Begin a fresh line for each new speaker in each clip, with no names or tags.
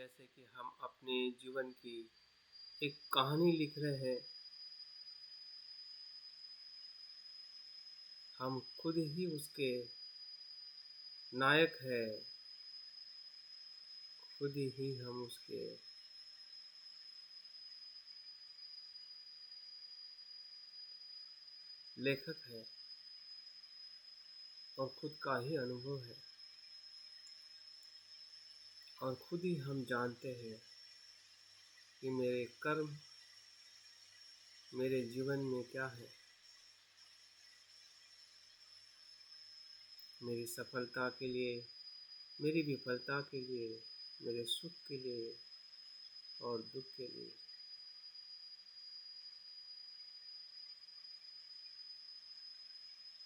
जैसे कि हम अपने जीवन की एक कहानी लिख रहे हैं। हम खुद ही उसके नायक हैं, खुद ही हम उसके लेखक हैं और खुद का ही अनुभव है और खुद ही हम जानते हैं कि मेरे कर्म मेरे जीवन में क्या है। मेरी सफलता के लिए, मेरी विफलता के लिए, मेरे सुख के लिए और दुख के लिए।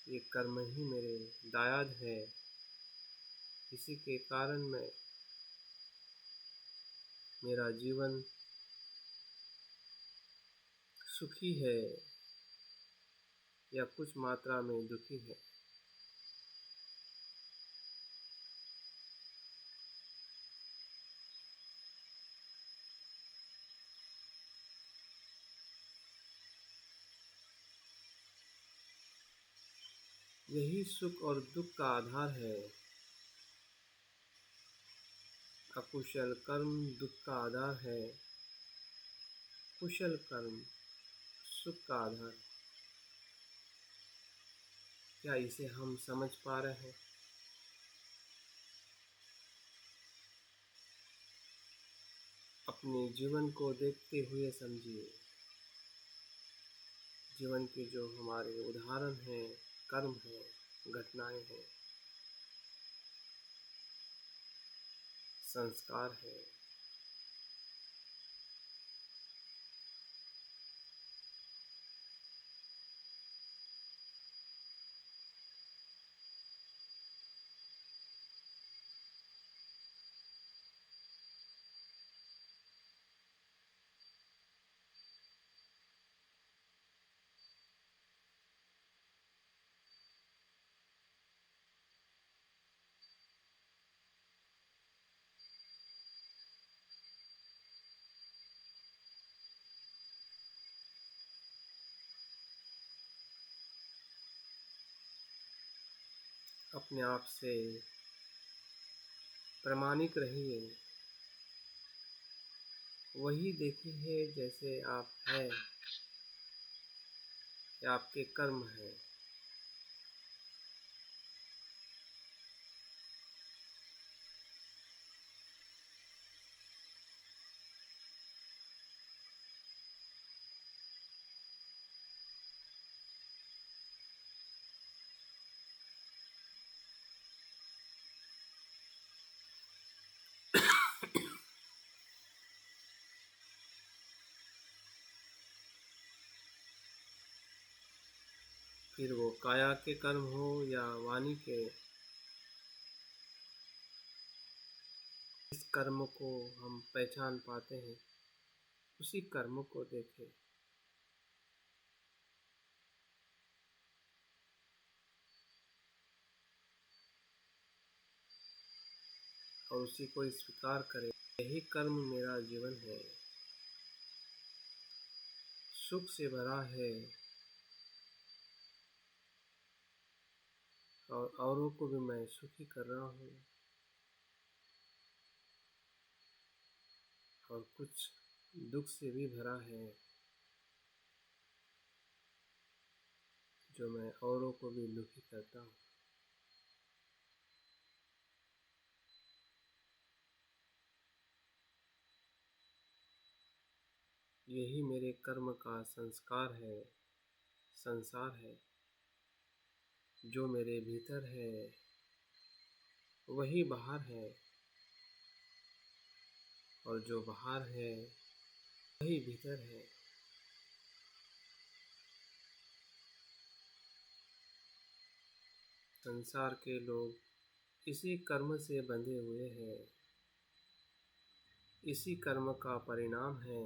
ये कर्म ही मेरे दायाद है। इसी के कारण मेरा जीवन सुखी है या कुछ मात्रा में दुखी है। यही सुख और दुख का आधार है। अकुशल कर्म दुख का आधार है, कुशल कर्म सुख का आधार। क्या इसे हम समझ पा रहे हैं? अपने जीवन को देखते हुए समझिए। जीवन के जो हमारे उदाहरण हैं, कर्म हैं, घटनाएं हैं, संस्कार हैं, अपने आप से प्रामाणिक रहिए। वही देखिए जैसे आप हैं या आपके कर्म हैं। फिर वो काया के कर्म हो या वाणी के, इस कर्म को हम पहचान पाते हैं, उसी कर्म को देखें और उसी को स्वीकार करें। यही कर्म मेरा जीवन है, सुख से भरा है और औरों को भी मैं सुखी कर रहा हूँ और कुछ दुख से भी भरा है जो मैं औरों को भी दुखी करता हूँ। यही मेरे कर्म का संस्कार है, संसार है। जो मेरे भीतर है वही बाहर है और जो बाहर है वही भीतर है। संसार के लोग इसी कर्म से बंधे हुए हैं। इसी कर्म का परिणाम है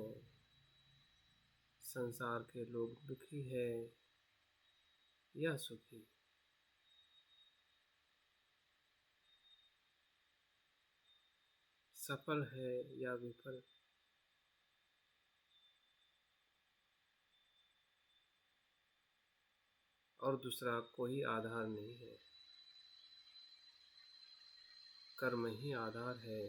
संसार के लोग दुखी है या सुखी। सफल है या विफल, और दूसरा कोई आधार नहीं है। कर्म ही आधार है।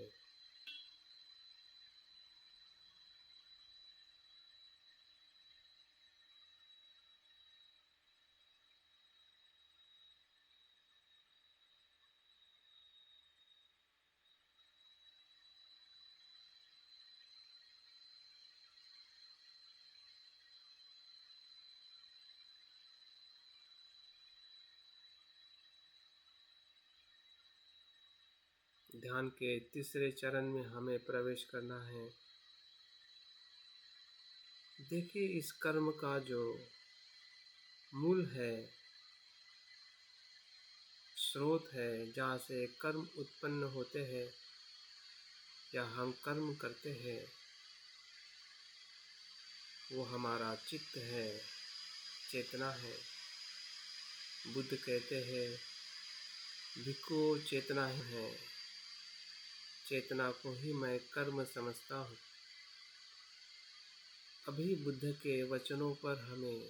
ध्यान के तीसरे चरण में हमें प्रवेश करना है। देखिए, इस कर्म का जो मूल है, स्रोत है, जहाँ से कर्म उत्पन्न होते हैं या हम कर्म करते हैं, वो हमारा चित्त है, चेतना है। बुद्ध कहते हैं, भिक्खु चेतना ही है, चेतना को ही मैं कर्म समझता हूँ। अभी बुद्ध के वचनों पर हमें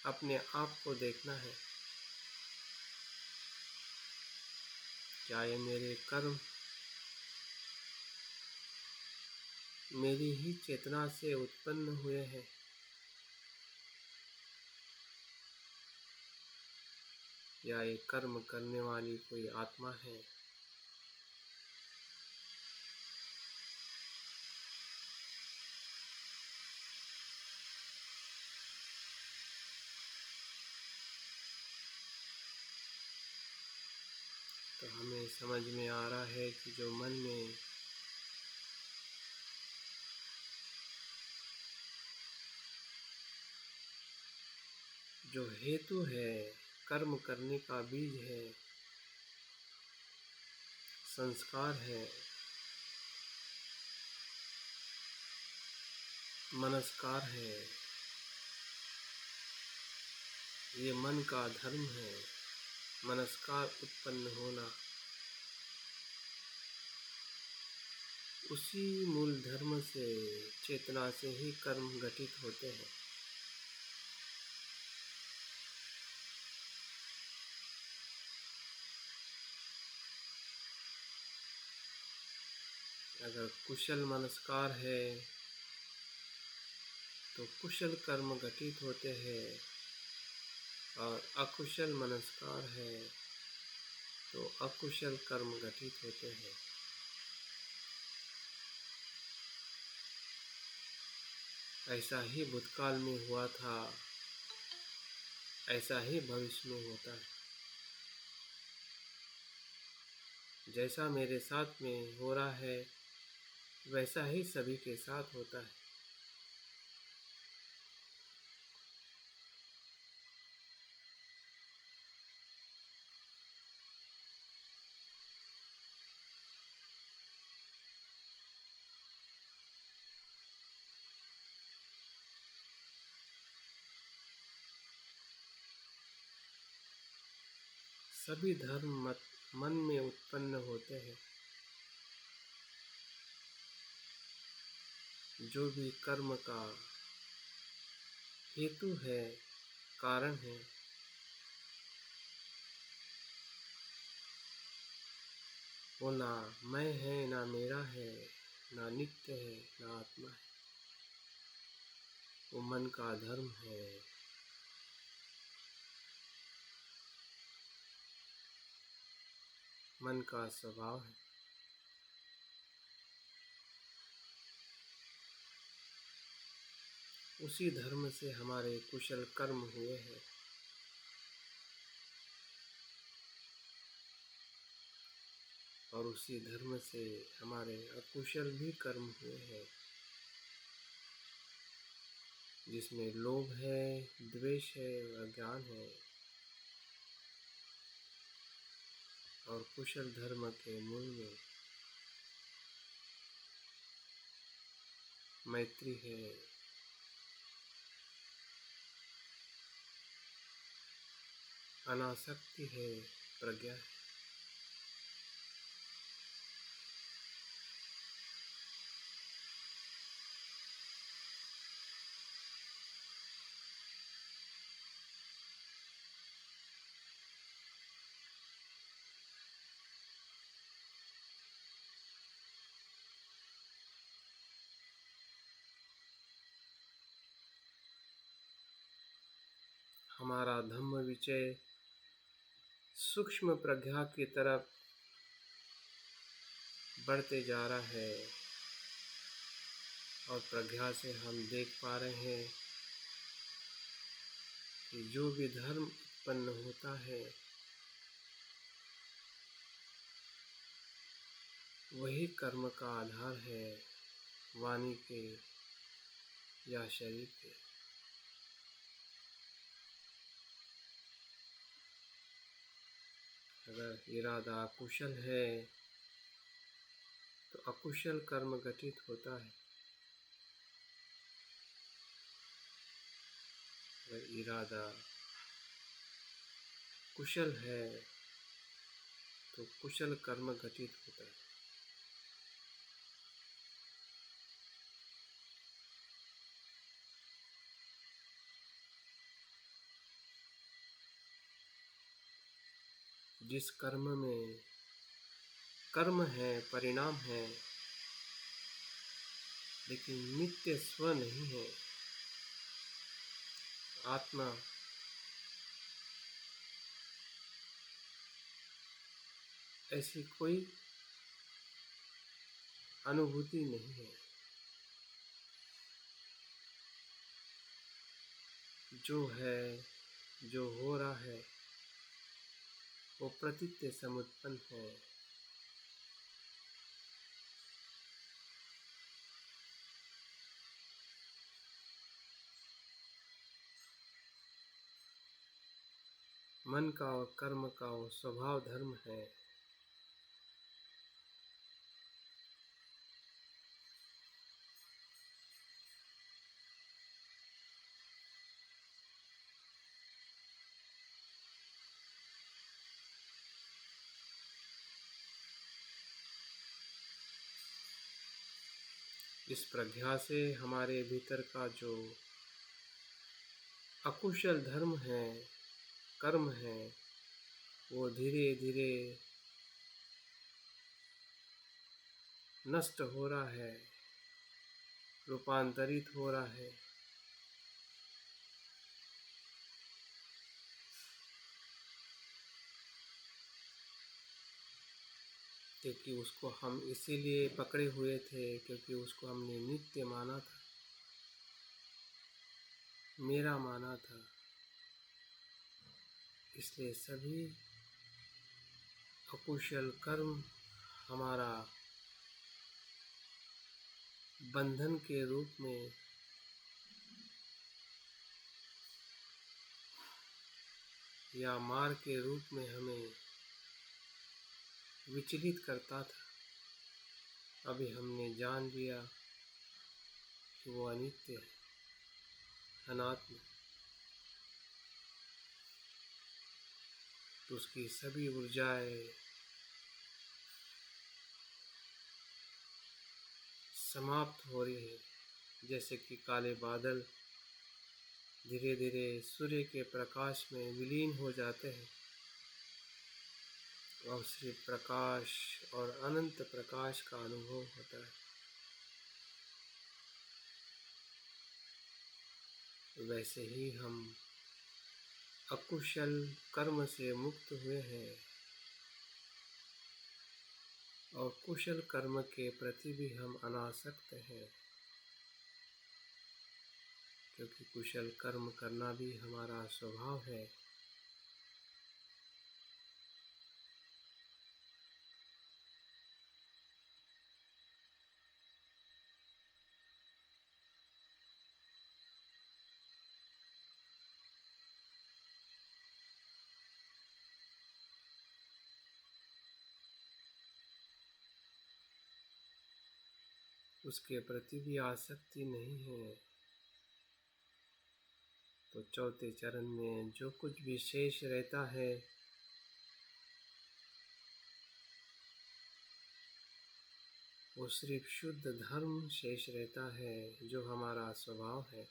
अपने आप को देखना है। क्या ये मेरे कर्म मेरी ही चेतना से उत्पन्न हुए हैं, या ये कर्म करने वाली कोई आत्मा है? तो हमें समझ में आ रहा है कि जो मन में जो हेतु है, कर्म करने का बीज है, संस्कार है, मनस्कार है, ये मन का धर्म है। मनस्कार उत्पन्न होना, उसी मूल धर्म से, चेतना से ही कर्म घटित होते हैं। अगर कुशल मनस्कार है तो कुशल कर्म घटित होते हैं, और अकुशल मनस्कार है तो अकुशल कर्म घटित होते हैं। ऐसा ही भूतकाल में हुआ था, ऐसा ही भविष्य में होता है। जैसा मेरे साथ में हो रहा है, वैसा ही सभी के साथ होता है। सभी धर्म मत मन में उत्पन्न होते हैं। जो भी कर्म का हेतु है, कारण है, वो ना मैं है, ना मेरा है, ना नित्य है, ना आत्मा है। वो मन का धर्म है। मन का स्वभाव है। उसी धर्म से हमारे कुशल कर्म हुए हैं, और उसी धर्म से हमारे अकुशल भी कर्म हुए हैं, जिसमें लोभ है, द्वेष है, अज्ञान है। और कुशल धर्म के मूल में मैत्री है, अनासक्ति है, प्रज्ञा है। हमारा धम्म विचय सूक्ष्म प्रज्ञा की तरफ बढ़ते जा रहा है और प्रज्ञा से हम देख पा रहे हैं कि जो भी धर्म उत्पन्न होता है वही कर्म का आधार है, वाणी के या शरीर के। अगर इरादा अकुशल है तो अकुशल कर्म घटित होता है। अगर इरादा कुशल है तो कुशल कर्म घटित होता है। जिस कर्म में कर्म है, परिणाम है, लेकिन नित्य स्व नहीं है, आत्मा ऐसी कोई अनुभूति नहीं है। जो है, जो हो रहा है, वो प्रतीत्य समुत्पन्न है। मन का और कर्म का वो स्वभाव धर्म है। इस प्रज्ञा से हमारे भीतर का जो अकुशल धर्म है, कर्म है, वो धीरे धीरे नष्ट हो रहा है, रूपांतरित हो रहा है। क्योंकि उसको हम इसीलिए पकड़े हुए थे क्योंकि उसको हमने नित्य माना था, मेरा माना था। इसलिए सभी अकुशल कर्म हमारा बंधन के रूप में या मार के रूप में हमें विचलित करता था। अभी हमने जान लिया कि वो अनित्य है, अनात्म, तो उसकी सभी ऊर्जाएं समाप्त हो रही है। जैसे कि काले बादल धीरे धीरे सूर्य के प्रकाश में विलीन हो जाते हैं और सिर्फ प्रकाश और अनंत प्रकाश का अनुभव होता है। वैसे ही हम अकुशल कर्म से मुक्त हुए हैं और कुशल कर्म के प्रति भी हम अनासक्त हैं, क्योंकि कुशल कर्म करना भी हमारा स्वभाव है। उसके प्रति भी आसक्ति नहीं है। तो चौथे चरण में जो कुछ भी शेष रहता है वो सिर्फ शुद्ध धर्म शेष रहता है, जो हमारा स्वभाव है।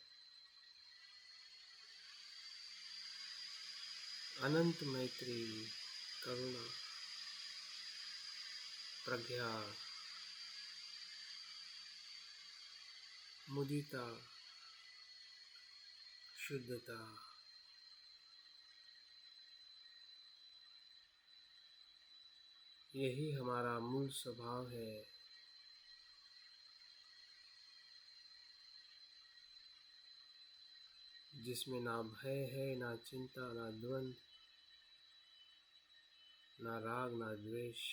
अनंत मैत्री, करुणा, प्रज्ञा, मुदिता, शुद्धता, यही हमारा मूल स्वभाव है। जिसमें ना भय है, ना चिंता, ना द्वंद, ना राग, ना द्वेष।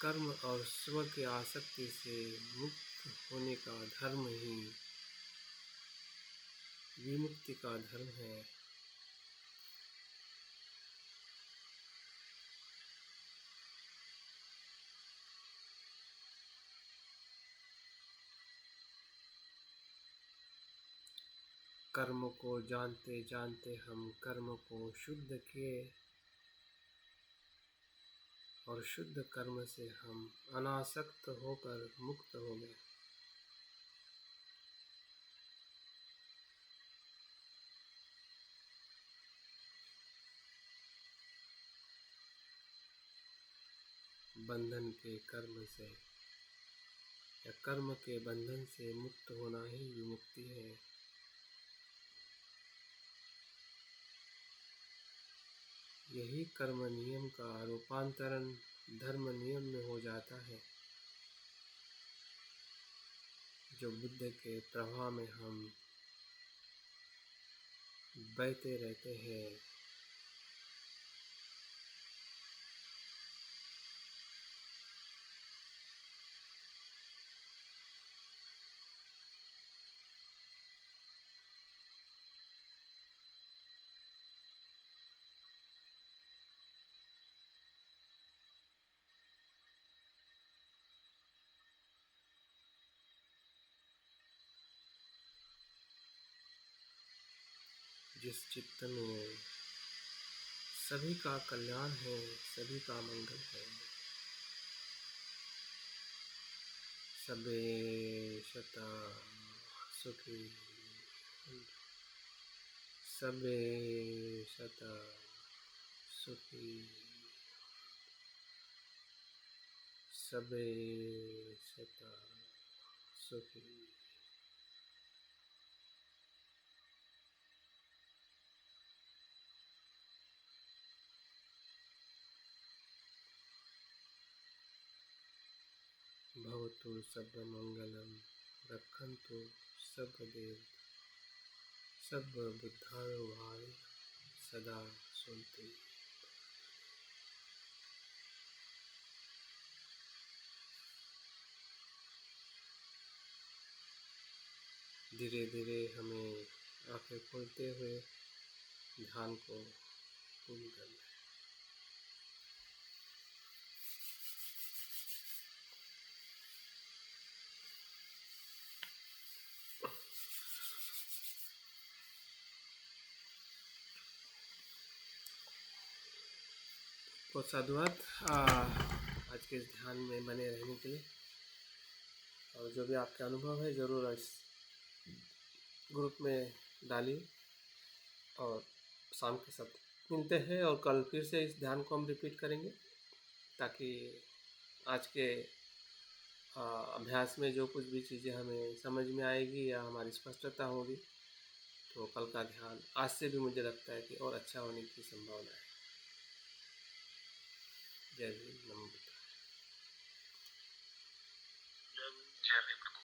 कर्म और स्व की आसक्ति से मुक्त होने का धर्म ही विमुक्ति का धर्म है। कर्म को जानते जानते हम कर्म को शुद्ध किए और शुद्ध कर्म से हम अनासक्त होकर मुक्त हो गए। बंधन के कर्म से या कर्म के बंधन से मुक्त होना ही विमुक्ति है। यही कर्म नियम का रूपांतरण धर्म नियम में हो जाता है, जो बुद्ध के प्रभाव में हम बहते रहते हैं। जिस चित्त में सभी का कल्याण है, सभी का मंगल है, सबे शता सुखी, सबे शता सुखी, सबे शता सुखी। भवतु सर्वमंगलं, रक्षन्तु सर्वदेव, सर्वबुद्धानुभावेन सदा सन्तु। धीरे धीरे हमें आंखें खोलते हुए ध्यान को पूर्ण करना है। बहुत साधुवाद आज के इस ध्यान में बने रहने के लिए। और जो भी आपके अनुभव है ज़रूर इस ग्रुप में डालिए। और शाम के सब मिलते हैं और कल फिर से इस ध्यान को हम रिपीट करेंगे, ताकि आज के अभ्यास में जो कुछ भी चीज़ें हमें समझ में आएगी या हमारी स्पष्टता होगी, तो कल का ध्यान आज से भी मुझे लगता है कि और अच्छा होने की संभावना है। जय हिंद, नमो।